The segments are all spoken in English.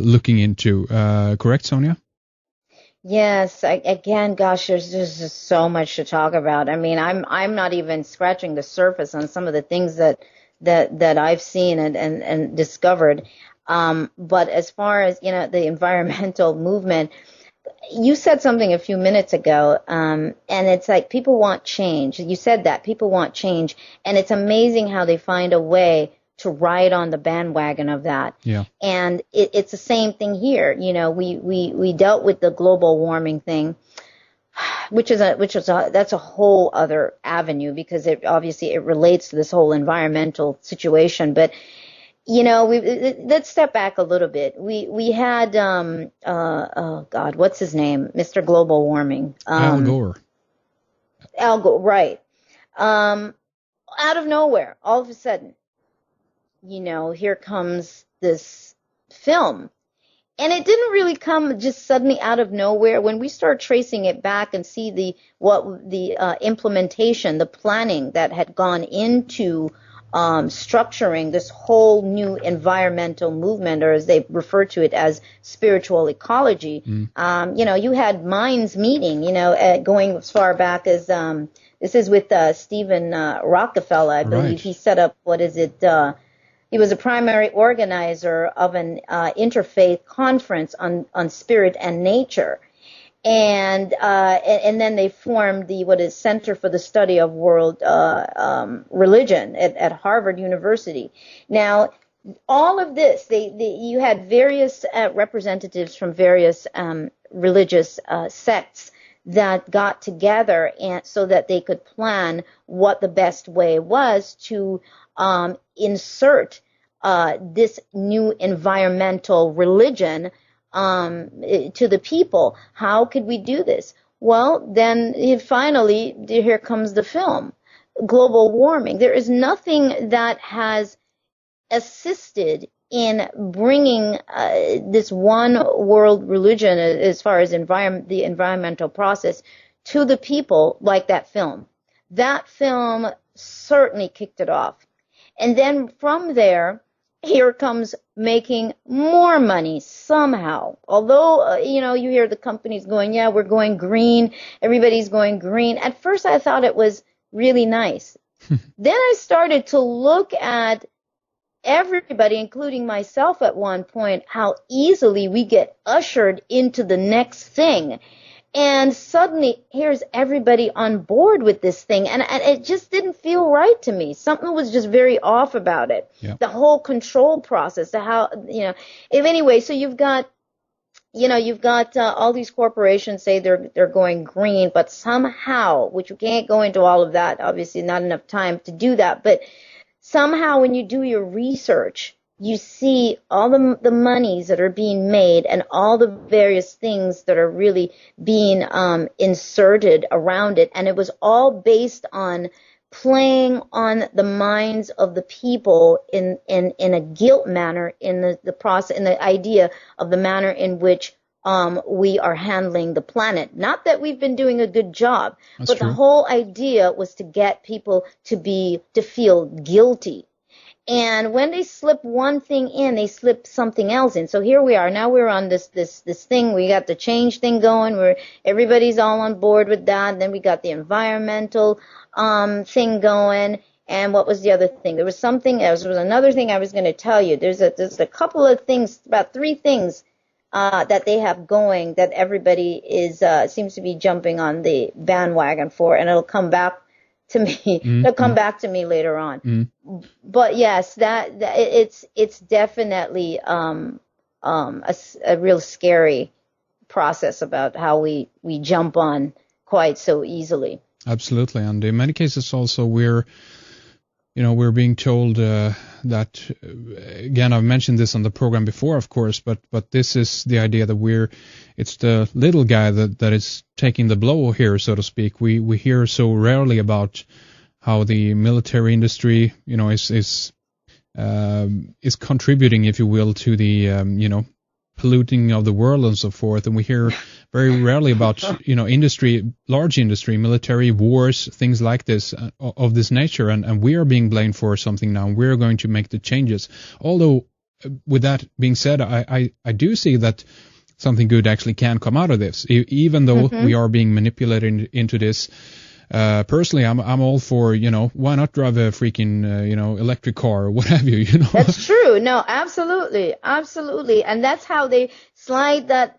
looking into. Correct, Sonia? Yes, again, gosh, there's just so much to talk about. I mean, I'm not even scratching the surface on some of the things that I've seen and discovered. But as far as, the environmental movement, you said something a few minutes ago, and it's like people want change. You said that people want change, and it's amazing how they find a way to ride on the bandwagon of that. Yeah. And it's the same thing here. We dealt with the global warming thing, that's a whole other avenue, because it obviously it relates to this whole environmental situation. But let's step back a little bit. We had oh God, what's his name? Mr. Global Warming. Al Gore. Al Gore, right. Out of nowhere, all of a sudden, here comes this film. And it didn't really come just suddenly out of nowhere. When we start tracing it back and see the implementation, the planning that had gone into structuring this whole new environmental movement, or as they refer to it as spiritual ecology. You had minds meeting, going as far back as this is with Stephen Rockefeller, I believe. Right. He set up, he was a primary organizer of an interfaith conference on spirit and nature. And then they formed the Center for the Study of World Religion at Harvard University. Now, all of this, you had various representatives from various religious sects that got together, and so that they could plan what the best way was to insert this new environmental religion to the people. How could we do this? Well, then finally, here comes the film, Global Warming. There is nothing that has assisted in bringing this one world religion, as far as the environmental process, to the people like that film. That film certainly kicked it off. And then from there, here comes making more money somehow. Although, you hear the companies going, yeah, we're going green. Everybody's going green. At first, I thought it was really nice. Then I started to look at everybody, including myself at one point, how easily we get ushered into the next thing. And suddenly, here's everybody on board with this thing. And it just didn't feel right to me. Something was just very off about it. Yep. The whole control process, anyway, so you've got all these corporations say they're going green, but somehow, which you can't go into all of that, obviously not enough time to do that, but somehow when you do your research, you see all the monies that are being made and all the various things that are really being inserted around it. And it was all based on playing on the minds of the people in a guilt manner, in the process, in the idea of the manner in which we are handling the planet. Not that we've been doing a good job, but the whole idea was to get people to feel guilty. And when they slip one thing in, they slip something else in. So here we are. Now we're on this thing. We got the change thing going, where everybody's all on board with that. And then we got the environmental thing going. And what was the other thing? There was something else. There was another thing I was going to tell you. There's a couple of things, about 3 things that they have going that everybody seems to be jumping on the bandwagon for, and it'll come back to me. It'll come back to me later on. But yes, that it's definitely a real scary process about how we jump on quite so easily. Absolutely, and in many cases also we're being told that, again, I've mentioned this on the program before, of course, but this is the idea that it's the little guy that is taking the blow here, so to speak. We hear so rarely about how the military industry, is contributing, if you will, to the, polluting of the world and so forth. And we hear very rarely about, industry, large industry, military wars, things like this, of this nature. And we are being blamed for something now. We're going to make the changes. Although, with that being said, I do see that something good actually can come out of this, even though we are being manipulated into this. Personally, I'm all for, why not drive a freaking, electric car or what have you, That's true. No, absolutely. Absolutely. And that's how they slide that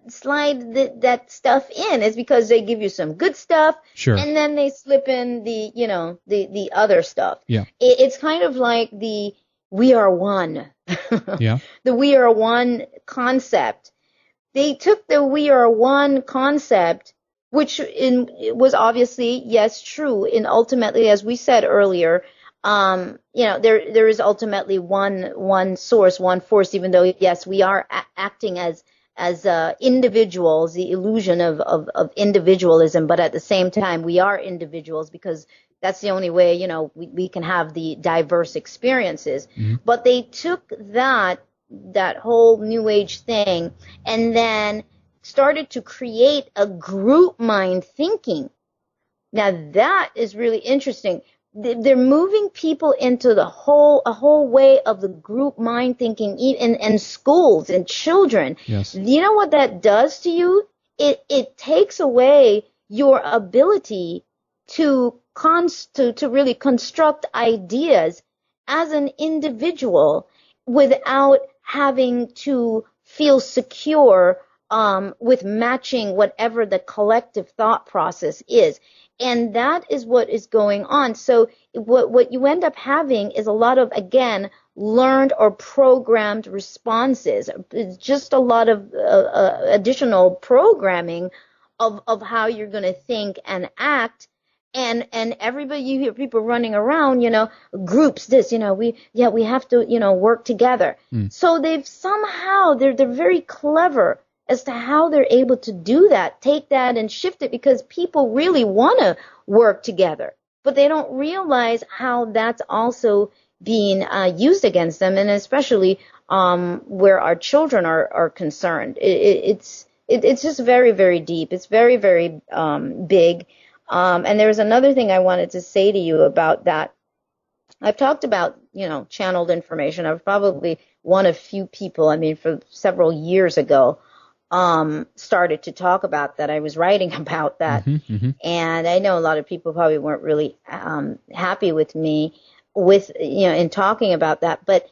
stuff in, is because they give you some good stuff. Sure. And then they slip in the other stuff. Yeah. It's kind of like the we are one. Yeah. The we are one concept. They took the we are one concept, which was obviously, yes, true. And ultimately, as we said earlier, there is ultimately one source, one force, even though, yes, we are acting as individuals, the illusion of individualism, but at the same time, we are individuals because that's the only way, we can have the diverse experiences. Mm-hmm. But they took that whole new age thing and then started to create a group mind thinking. Now that is really interesting. They're moving people into a whole way of the group mind thinking in schools and children. Yes. You know what that does to you? It takes away your ability to really construct ideas as an individual without having to feel secure with matching whatever the collective thought process is. And that is what is going on. So what you end up having is a lot of, again, learned or programmed responses. It's just a lot of additional programming of how you're going to think and act. And everybody, you hear people running around, groups, this, we have to, work together. So they're very clever as to how they're able to do that, take that and shift it, because people really want to work together, but they don't realize how that's also being used against them, and especially where our children are concerned. It's just very, very deep. It's very, very big. And there's another thing I wanted to say to you about that. I've talked about, channeled information. I was probably one of few people, for several years ago, started to talk about that. I was writing about that. And I know a lot of people probably weren't really happy with me in talking about that. But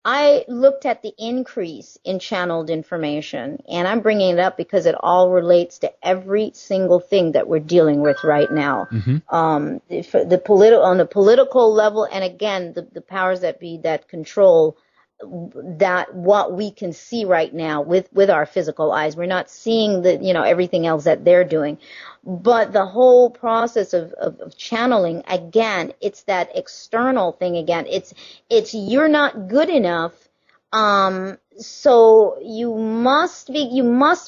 I looked at the increase in channeled information, and I'm bringing it up because it all relates to every single thing that we're dealing with right now. On the political level, and again, the powers that be that control that what we can see right now with our physical eyes. We're not seeing everything else that they're doing. But the whole process of channeling, again, it's that external thing again. It's you're not good enough. So you must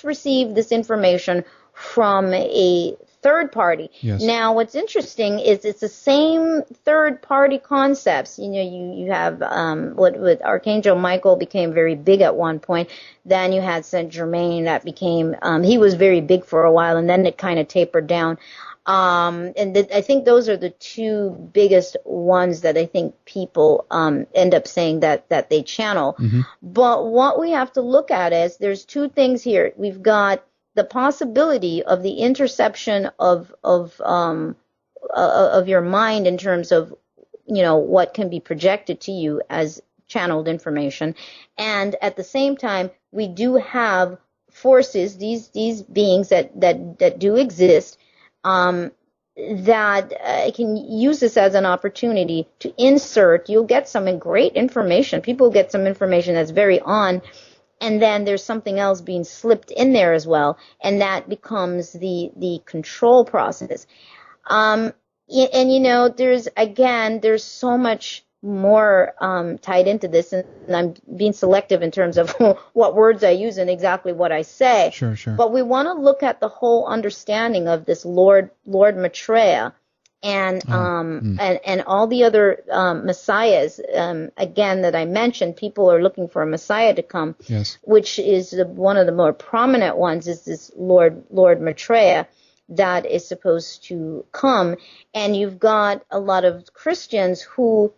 receive this information from a third party. Yes. Now, what's interesting is it's the same third party concepts. You have what Archangel Michael became very big at one point. Then you had Saint Germain that became he was very big for a while, and then it kind of tapered down. I think those are the two biggest ones that I think people end up saying that they channel. But what we have to look at is there's two things here. We've got the possibility of the interception of your mind in terms of what can be projected to you as channeled information, and at the same time we do have forces, these beings that do exist, that can use this as an opportunity to insert. You'll get some great information. People get some information that's very on. And then there's something else being slipped in there as well, and that becomes the control process. And there's so much more tied into this, and I'm being selective in terms of what words I use and exactly what I say. Sure. But we want to look at the whole understanding of this Lord Maitreya. And all the other messiahs, again, that I mentioned. People are looking for a messiah to come. Yes. Which is one of the more prominent ones, is this Lord Maitreya that is supposed to come. And you've got a lot of Christians who,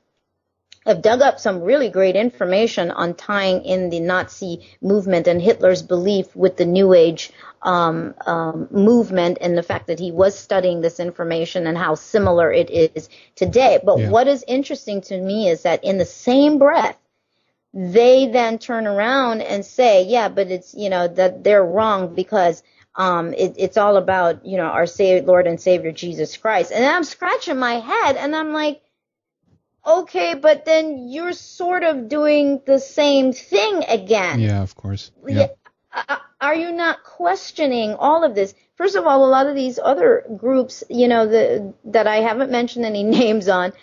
have dug up some really great information on tying in the Nazi movement and Hitler's belief with the New Age movement, and the fact that he was studying this information and how similar it is today. But what is interesting to me is that in the same breath, they then turn around and say, yeah, but it's, that they're wrong because it's all about, our Lord and Savior Jesus Christ. And I'm scratching my head and I'm like, okay, but then you're sort of doing the same thing again. Yeah, of course. Yeah. Are you not questioning all of this? First of all, a lot of these other groups, that I haven't mentioned any names on,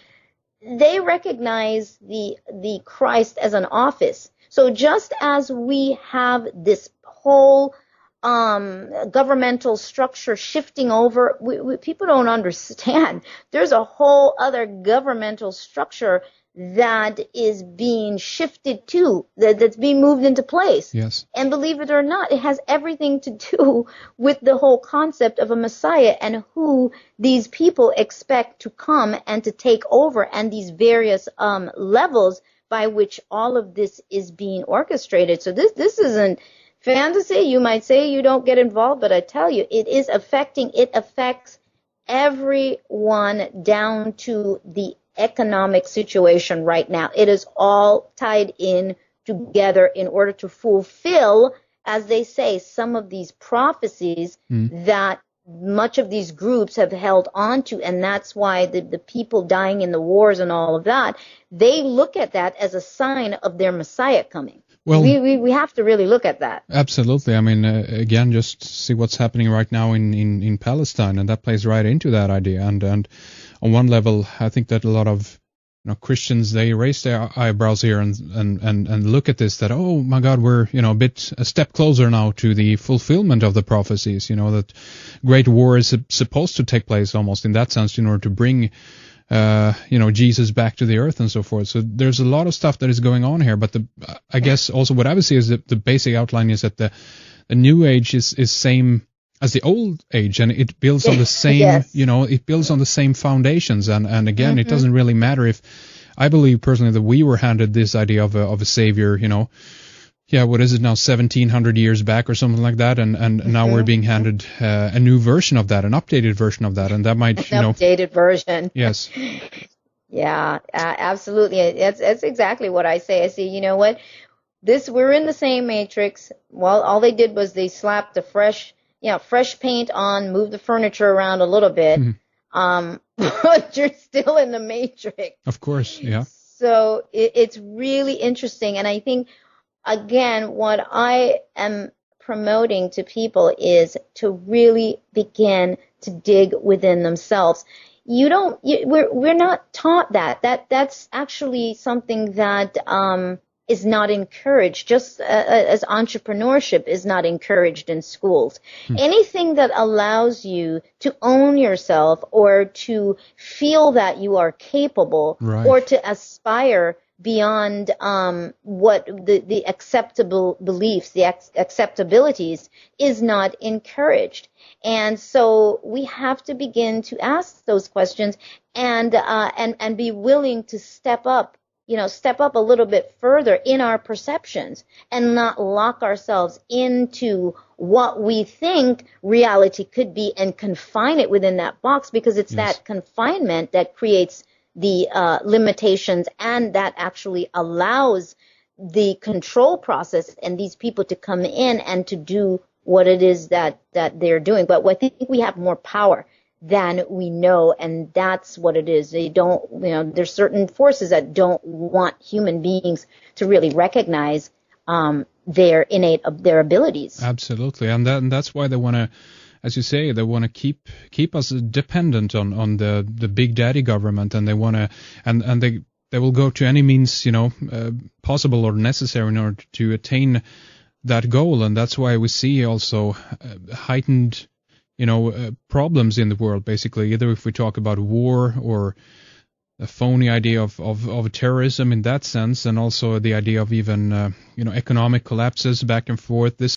they recognize the Christ as an office. So just as we have this whole governmental structure shifting over, people don't understand. There's a whole other governmental structure that is being shifted to, that's being moved into place. Yes. And believe it or not, it has everything to do with the whole concept of a Messiah and who these people expect to come and to take over, and these various levels by which all of this is being orchestrated. So this isn't fantasy. You might say you don't get involved, but I tell you, it affects everyone down to the economic situation right now. It is all tied in together in order to fulfill, as they say, some of these prophecies that much of these groups have held on to. And that's why the people dying in the wars and all of that, they look at that as a sign of their Messiah coming. Well, we have to really look at that. Absolutely. I mean, again, just see what's happening right now in Palestine, and that plays right into that idea. And on one level, I think that a lot of Christians, they raise their eyebrows here and look at this, that, oh my God, we're a step closer now to the fulfillment of the prophecies. That great war is supposed to take place almost in that sense in order to bring Jesus back to the earth and so forth. So there's a lot of stuff that is going on here. But I guess also what I would see is that the basic outline is that the New Age is same as the Old Age, and it builds on the same, yes. It builds on the same foundations. And again, it doesn't really matter if, I believe personally that we were handed this idea of a savior, what is it now, 1700 years back or something like that, and now we're being handed a new version of that, an updated version of that, and that might, updated version. Yes. Yeah, absolutely. That's exactly what I say. I say, you know what, we're in the same matrix. Well, all they did was they slapped a fresh paint on, moved the furniture around a little bit, but you're still in the matrix. Of course, yeah. So it's really interesting, and I think, again, what I am promoting to people is to really begin to dig within themselves. We're not taught that. That's actually something that is not encouraged, just as entrepreneurship is not encouraged in schools. Anything that allows you to own yourself or to feel that you are capable, right, or to aspire beyond what the acceptable beliefs, the acceptabilities, is not encouraged. And so we have to begin to ask those questions and be willing to step up a little bit further in our perceptions and not lock ourselves into what we think reality could be and confine it within that box, because it's that confinement that creates the limitations, and that actually allows the control process and these people to come in and to do what it is that they're doing. But I think we have more power than we know, and that's what it is. They don't, there's certain forces that don't want human beings to really recognize their abilities. Absolutely, and that's why they want to, as you say, they want to keep us dependent on the big daddy government, and they want to, and they will go to any means possible or necessary in order to attain that goal. And that's why we see also heightened problems in the world, basically, either if we talk about war or a phony idea of terrorism in that sense, and also the idea of even economic collapses back and forth. This